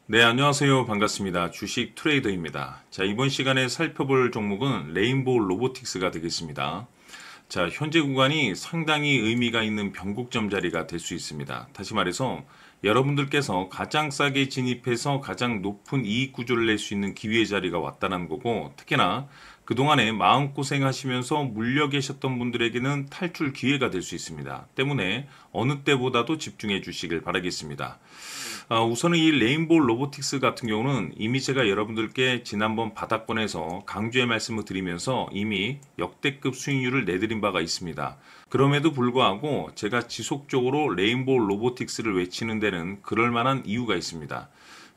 네, 안녕하세요. 반갑습니다. 주식 트레이더입니다. 자, 이번 시간에 살펴볼 종목은 레인보우 로보틱스가 되겠습니다. 자, 현재 구간이 상당히 의미가 있는 변곡점 자리가 될 수 있습니다. 다시 말해서 여러분들께서 가장 싸게 진입해서 가장 높은 이익 구조를 낼 수 있는 기회의 자리가 왔다는 거고, 특히나 그동안에 마음고생 하시면서 물려 계셨던 분들에게는 탈출 기회가 될 수 있습니다. 때문에 어느 때보다도 집중해 주시길 바라겠습니다. 우선은 이 레인보우 로보틱스 같은 경우는 이미 제가 여러분들께 지난번 바닥권에서 강조의 말씀을 드리면서 이미 역대급 수익률을 내드린 바가 있습니다. 그럼에도 불구하고 제가 지속적으로 레인보우 로보틱스를 외치는 데는 그럴 만한 이유가 있습니다.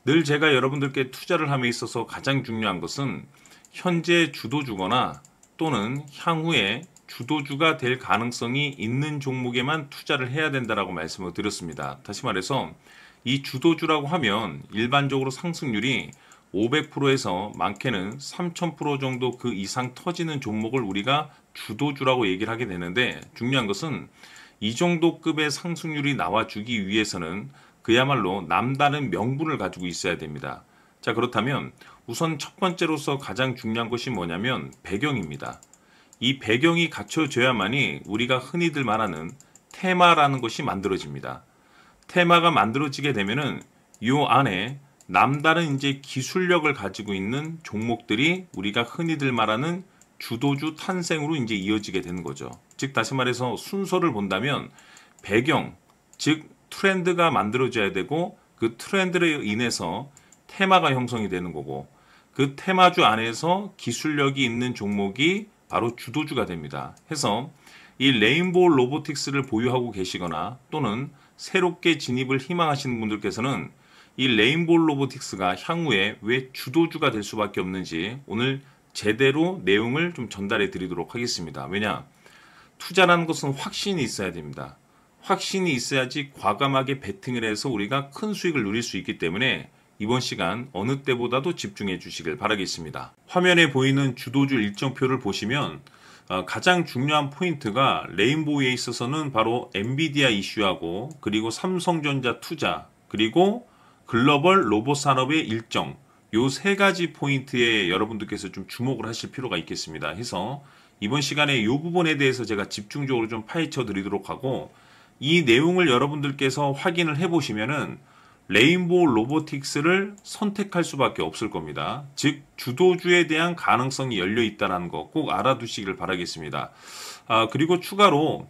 늘 제가 여러분들께 투자를 함에 있어서 가장 중요한 것은 현재 주도주거나 또는 향후에 주도주가 될 가능성이 있는 종목에만 투자를 해야 된다라고 말씀을 드렸습니다. 다시 말해서 이 주도주라고 하면 일반적으로 상승률이 500%에서 많게는 3000% 정도 그 이상 터지는 종목을 우리가 주도주라고 얘기를 하게 되는데, 중요한 것은 이 정도 급의 상승률이 나와주기 위해서는 그야말로 남다른 명분을 가지고 있어야 됩니다. 자, 그렇다면 우선 첫 번째로서 가장 중요한 것이 뭐냐면 배경입니다. 이 배경이 갖춰져야만이 우리가 흔히들 말하는 테마라는 것이 만들어집니다. 테마가 만들어지게 되면은 요 안에 남다른 이제 기술력을 가지고 있는 종목들이 우리가 흔히들 말하는 주도주 탄생으로 이제 이어지게 되는 거죠. 즉 다시 말해서 순서를 본다면 배경, 즉 트렌드가 만들어져야 되고, 그 트렌드로 인해서 테마가 형성이 되는 거고, 그 테마주 안에서 기술력이 있는 종목이 바로 주도주가 됩니다. 해서 이 레인보우 로보틱스를 보유하고 계시거나 또는 새롭게 진입을 희망하시는 분들께서는 이 레인보우 로보틱스가 향후에 왜 주도주가 될 수밖에 없는지 오늘 제대로 내용을 좀 전달해 드리도록 하겠습니다. 왜냐? 투자라는 것은 확신이 있어야 됩니다. 확신이 있어야지 과감하게 베팅을 해서 우리가 큰 수익을 누릴 수 있기 때문에 이번 시간 어느 때보다도 집중해 주시길 바라겠습니다. 화면에 보이는 주도주 일정표를 보시면 가장 중요한 포인트가 레인보우에 있어서는 바로 엔비디아 이슈하고, 그리고 삼성전자 투자, 그리고 글로벌 로봇 산업의 일정, 요 세 가지 포인트에 여러분들께서 좀 주목을 하실 필요가 있겠습니다. 해서 이번 시간에 이 부분에 대해서 제가 집중적으로 좀 파헤쳐 드리도록 하고, 이 내용을 여러분들께서 확인을 해 보시면은 레인보우 로보틱스를 선택할 수밖에 없을 겁니다. 즉 주도주에 대한 가능성이 열려 있다는 거 꼭 알아두시길 바라겠습니다. 그리고 추가로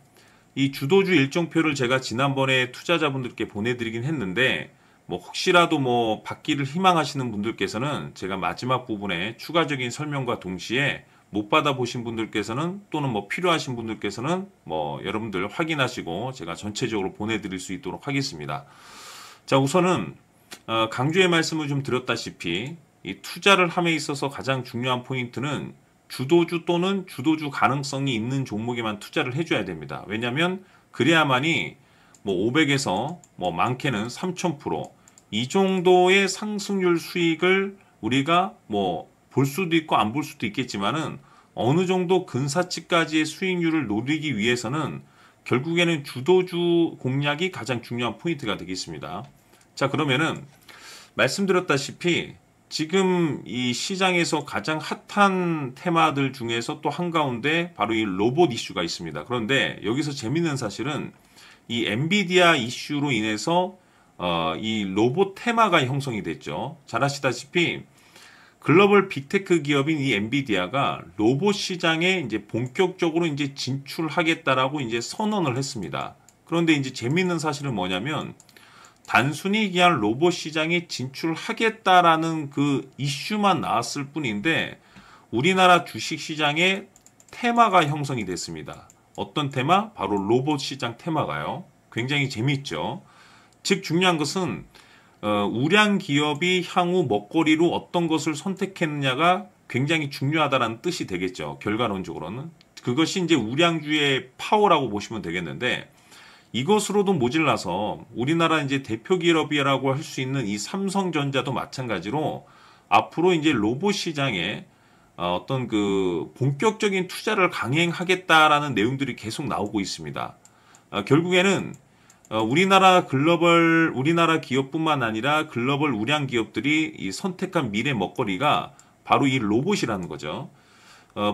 이 주도주 일정표를 제가 지난번에 투자자분들께 보내드리긴 했는데, 뭐 혹시라도 뭐 받기를 희망하시는 분들께서는 제가 마지막 부분에 추가적인 설명과 동시에 못 받아보신 분들께서는 또는 뭐 필요하신 분들께서는 뭐 여러분들 확인하시고 제가 전체적으로 보내드릴 수 있도록 하겠습니다. 자, 우선은 강조의 말씀을 좀 드렸다시피 이 투자를 함에 있어서 가장 중요한 포인트는 주도주 또는 주도주 가능성이 있는 종목에만 투자를 해줘야 됩니다. 왜냐하면 그래야만이 뭐 500에서 뭐 많게는 3000% 이 정도의 상승률 수익을 우리가 뭐 볼 수도 있고 안 볼 수도 있겠지만은 어느 정도 근사치까지의 수익률을 노리기 위해서는 결국에는 주도주 공략이 가장 중요한 포인트가 되겠습니다. 자, 그러면은 말씀드렸다시피 지금 이 시장에서 가장 핫한 테마들 중에서 또 한가운데 바로 이 로봇 이슈가 있습니다. 그런데 여기서 재밌는 사실은 이 엔비디아 이슈로 인해서 이 로봇 테마가 형성이 됐죠. 잘 아시다시피 글로벌 빅테크 기업인 이 엔비디아가 로봇 시장에 이제 본격적으로 이제 진출하겠다라고 이제 선언을 했습니다. 그런데 이제 재밌는 사실은 뭐냐면 단순히 그냥 로봇 시장에 진출하겠다라는 그 이슈만 나왔을 뿐인데 우리나라 주식 시장에 테마가 형성이 됐습니다. 어떤 테마? 바로 로봇 시장 테마가요. 굉장히 재미있죠. 즉 중요한 것은 우량 기업이 향후 먹거리로 어떤 것을 선택했느냐가 굉장히 중요하다는 뜻이 되겠죠. 결과론적으로는. 그것이 이제 우량주의 파워라고 보시면 되겠는데, 이것으로도 모질라서 우리나라 이제 대표 기업이라고 할 수 있는 이 삼성전자도 마찬가지로 앞으로 이제 로봇 시장에 어떤 그 본격적인 투자를 강행하겠다라는 내용들이 계속 나오고 있습니다. 결국에는 우리나라 기업뿐만 아니라 글로벌 우량 기업들이 이 선택한 미래 먹거리가 바로 이 로봇이라는 거죠.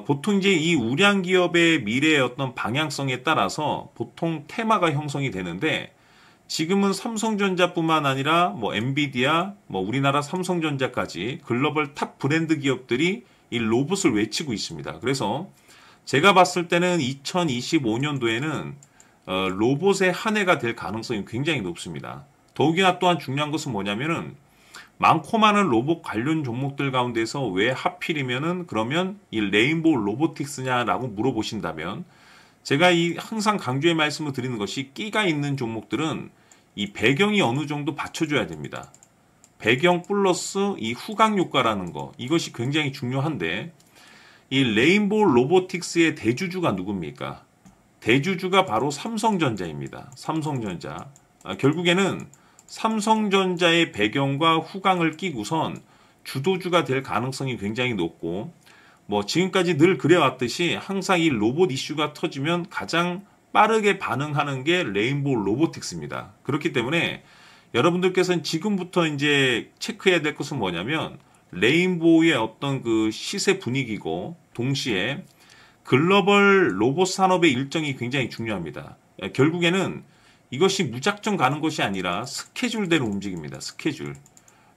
보통 이제 이 우량 기업의 미래의 어떤 방향성에 따라서 보통 테마가 형성이 되는데, 지금은 삼성전자뿐만 아니라 뭐 엔비디아, 뭐 우리나라 삼성전자까지 글로벌 탑 브랜드 기업들이 이 로봇을 외치고 있습니다. 그래서 제가 봤을 때는 2025년도에는 로봇의 한 해가 될 가능성이 굉장히 높습니다. 더욱이나 또한 중요한 것은 뭐냐면은 많고 많은 로봇 관련 종목들 가운데서 왜 하필이면은 그러면 이 레인보우 로보틱스냐라고 물어보신다면, 제가 항상 강조의 말씀을 드리는 것이, 끼가 있는 종목들은 이 배경이 어느 정도 받쳐줘야 됩니다. 배경 플러스 이 후광 효과라는 거, 이것이 굉장히 중요한데, 이 레인보우 로보틱스의 대주주가 누굽니까? 대주주가 바로 삼성전자입니다. 삼성전자. 결국에는 삼성전자의 배경과 후광을 끼고선 주도주가 될 가능성이 굉장히 높고, 뭐 지금까지 늘 그래왔듯이 항상 이 로봇 이슈가 터지면 가장 빠르게 반응하는 게 레인보우 로보틱스입니다. 그렇기 때문에 여러분들께서는 지금부터 이제 체크해야 될 것은 뭐냐면, 레인보우의 어떤 그 시세 분위기고, 동시에 글로벌 로봇 산업의 일정이 굉장히 중요합니다. 결국에는 이것이 무작정 가는 것이 아니라 스케줄대로 움직입니다. 스케줄.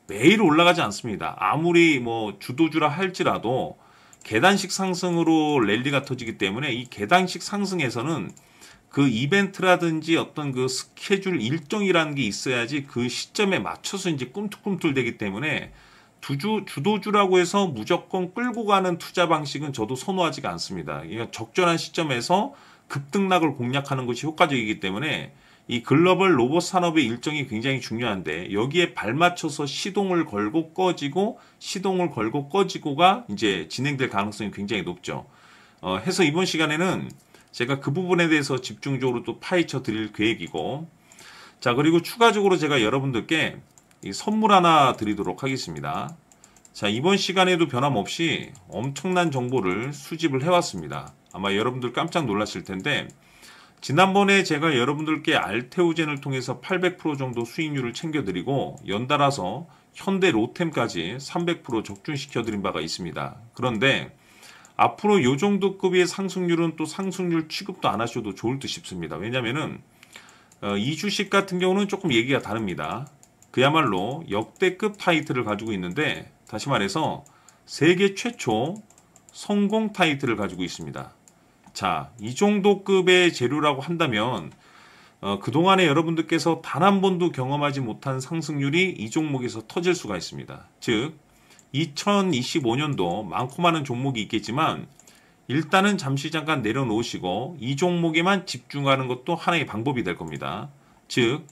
매일 올라가지 않습니다. 아무리 뭐 주도주라 할지라도 계단식 상승으로 랠리가 터지기 때문에, 이 계단식 상승에서는 그 이벤트라든지 어떤 그 스케줄 일정이라는 게 있어야지 그 시점에 맞춰서 이제 꿈틀꿈틀 되기 때문에, 주도주라고 해서 무조건 끌고 가는 투자 방식은 저도 선호하지가 않습니다. 그러니까 적절한 시점에서 급등락을 공략하는 것이 효과적이기 때문에 이 글로벌 로봇 산업의 일정이 굉장히 중요한데, 여기에 발맞춰서 시동을 걸고 꺼지고 시동을 걸고 꺼지고가 이제 진행될 가능성이 굉장히 높죠. 해서 이번 시간에는 제가 그 부분에 대해서 집중적으로 또 파헤쳐 드릴 계획이고, 자, 그리고 추가적으로 제가 여러분들께 이 선물 하나 드리도록 하겠습니다. 자, 이번 시간에도 변함없이 엄청난 정보를 수집을 해왔습니다. 아마 여러분들 깜짝 놀랐을 텐데, 지난번에 제가 여러분들께 알테오젠을 통해서 800% 정도 수익률을 챙겨드리고, 연달아서 현대 로템까지 300% 적중시켜드린 바가 있습니다. 그런데 앞으로 요 정도 급의 상승률은 또 상승률 취급도 안 하셔도 좋을 듯 싶습니다. 왜냐면은 이 주식 같은 경우는 조금 얘기가 다릅니다. 그야말로 역대급 타이틀을 가지고 있는데, 다시 말해서 세계 최초 성공 타이틀을 가지고 있습니다. 자, 이 정도 급의 재료라고 한다면 그동안에 여러분들께서 단 한 번도 경험하지 못한 상승률이 이 종목에서 터질 수가 있습니다. 즉 2025년도 많고 많은 종목이 있겠지만, 일단은 잠시 잠깐 내려놓으시고 이 종목에만 집중하는 것도 하나의 방법이 될 겁니다. 즉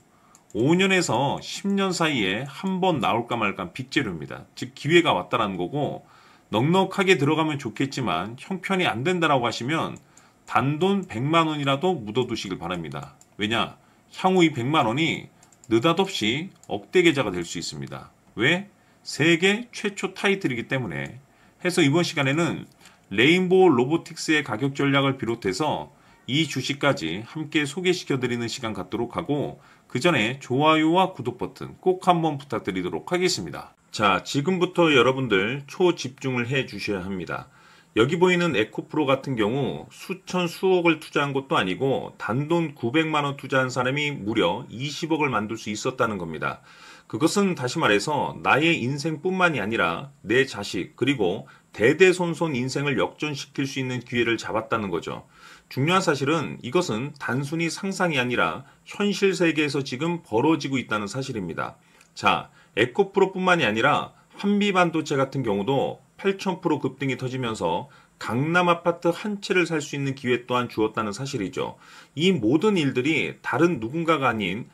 5년에서 10년 사이에 한 번 나올까 말까 빅재료입니다. 즉 기회가 왔다라는 거고, 넉넉하게 들어가면 좋겠지만 형편이 안 된다라고 하시면 단돈 100만 원이라도 묻어두시길 바랍니다. 왜냐? 향후 이 100만 원이 느닷없이 억대 계좌가 될 수 있습니다. 왜? 세계 최초 타이틀이기 때문에. 해서 이번 시간에는 레인보우 로보틱스의 가격 전략을 비롯해서 이 주식까지 함께 소개시켜드리는 시간 갖도록 하고, 그 전에 좋아요와 구독 버튼 꼭 한번 부탁드리도록 하겠습니다. 자, 지금부터 여러분들 초집중을 해 주셔야 합니다. 여기 보이는 에코프로 같은 경우 수천 수억을 투자한 것도 아니고 단돈 900만원 투자한 사람이 무려 20억을 만들 수 있었다는 겁니다. 그것은 다시 말해서 나의 인생뿐만이 아니라 내 자식 그리고 대대손손 인생을 역전시킬 수 있는 기회를 잡았다는 거죠. 중요한 사실은 이것은 단순히 상상이 아니라 현실 세계에서 지금 벌어지고 있다는 사실입니다. 자, 에코프로뿐만이 아니라 한미반도체 같은 경우도 8000% 급등이 터지면서 강남 아파트 한 채를 살 수 있는 기회 또한 주었다는 사실이죠. 이 모든 일들이 다른 누군가가 아닌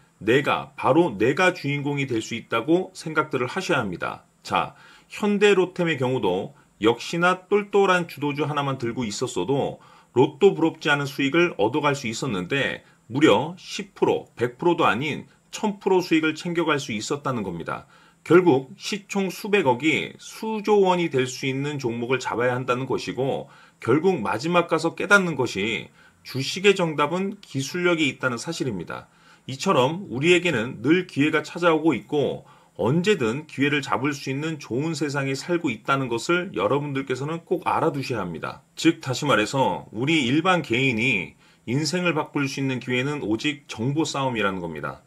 바로 내가 주인공이 될 수 있다고 생각들을 하셔야 합니다. 자, 현대로템의 경우도 역시나 똘똘한 주도주 하나만 들고 있었어도 로또 부럽지 않은 수익을 얻어갈 수 있었는데, 무려 10%, 100%도 아닌 1000% 수익을 챙겨갈 수 있었다는 겁니다. 결국 시총 수백억이 수조 원이 될 수 있는 종목을 잡아야 한다는 것이고, 결국 마지막 가서 깨닫는 것이 주식의 정답은 기술력이 있다는 사실입니다. 이처럼 우리에게는 늘 기회가 찾아오고 있고 언제든 기회를 잡을 수 있는 좋은 세상에 살고 있다는 것을 여러분들께서는 꼭 알아두셔야 합니다. 즉 다시 말해서 우리 일반 개인이 인생을 바꿀 수 있는 기회는 오직 정보 싸움이라는 겁니다.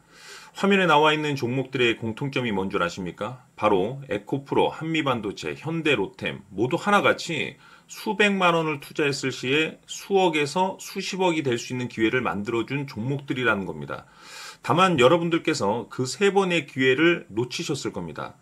화면에 나와 있는 종목들의 공통점이 뭔 줄 아십니까? 바로 에코프로, 한미반도체, 현대로템 모두 하나같이 수백만 원을 투자했을 시에 수억에서 수십억이 될 수 있는 기회를 만들어준 종목들이라는 겁니다. 다만 여러분들께서 그 세 번의 기회를 놓치셨을 겁니다.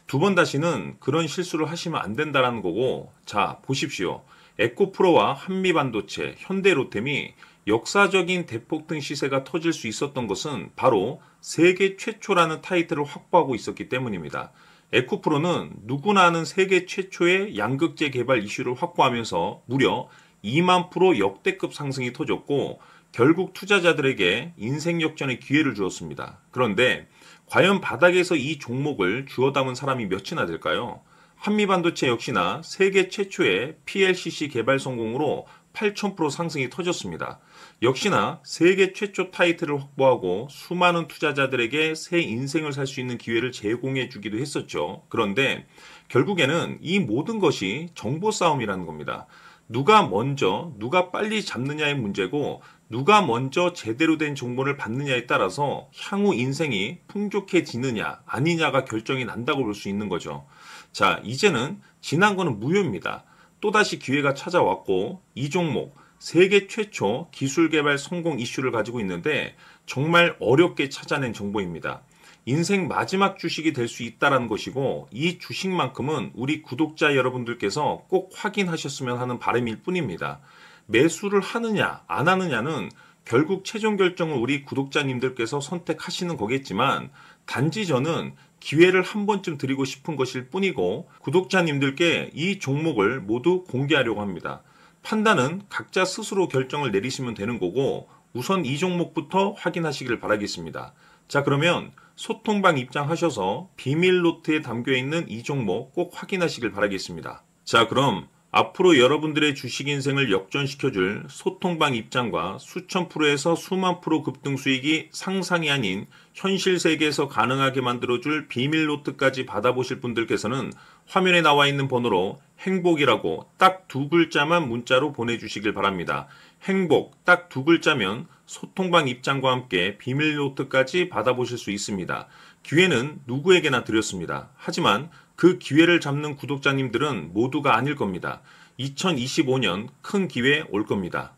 두 번 다시는 그런 실수를 하시면 안 된다는 거고, 자 보십시오. 에코프로와 한미반도체, 현대로템이 역사적인 대폭등 시세가 터질 수 있었던 것은 바로 세계 최초라는 타이틀을 확보하고 있었기 때문입니다. 에코프로는 누구나 아는 세계 최초의 양극재 개발 이슈를 확보하면서 무려 2만 프로 역대급 상승이 터졌고 결국 투자자들에게 인생 역전의 기회를 주었습니다. 그런데 과연 바닥에서 이 종목을 주워 담은 사람이 몇이나 될까요? 한미반도체 역시나 세계 최초의 PLCC 개발 성공으로 8,000% 상승이 터졌습니다. 역시나 세계 최초 타이틀을 확보하고 수많은 투자자들에게 새 인생을 살 수 있는 기회를 제공해 주기도 했었죠. 그런데 결국에는 이 모든 것이 정보 싸움이라는 겁니다. 누가 먼저, 누가 빨리 잡느냐의 문제고 누가 먼저 제대로 된 정보를 받느냐에 따라서 향후 인생이 풍족해지느냐 아니냐가 결정이 난다고 볼 수 있는 거죠. 자, 이제는 지난 거는 무효입니다. 또다시 기회가 찾아왔고 이 종목 세계 최초 기술 개발 성공 이슈를 가지고 있는데 정말 어렵게 찾아낸 정보입니다. 인생 마지막 주식이 될 수 있다는 것이고 이 주식만큼은 우리 구독자 여러분들께서 꼭 확인하셨으면 하는 바람일 뿐입니다. 매수를 하느냐 안 하느냐는 결국 최종 결정을 우리 구독자님들께서 선택하시는 거겠지만 단지 저는 기회를 한 번쯤 드리고 싶은 것일 뿐이고 구독자님들께 이 종목을 모두 공개하려고 합니다. 판단은 각자 스스로 결정을 내리시면 되는 거고 우선 이 종목부터 확인하시길 바라겠습니다. 자, 그러면 소통방 입장하셔서 비밀 노트에 담겨있는 이 종목 꼭 확인하시길 바라겠습니다. 자, 그럼 앞으로 여러분들의 주식 인생을 역전시켜줄 소통방 입장과 수천 프로에서 수만 프로 급등 수익이 상상이 아닌 현실 세계에서 가능하게 만들어줄 비밀 노트까지 받아보실 분들께서는 화면에 나와 있는 번호로 행복이라고 딱 두 글자만 문자로 보내주시길 바랍니다. 행복 딱 두 글자면 소통방 입장과 함께 비밀 노트까지 받아보실 수 있습니다. 기회는 누구에게나 드렸습니다. 하지만 그 기회를 잡는 구독자님들은 모두가 아닐 겁니다. 2025년 큰 기회 올 겁니다.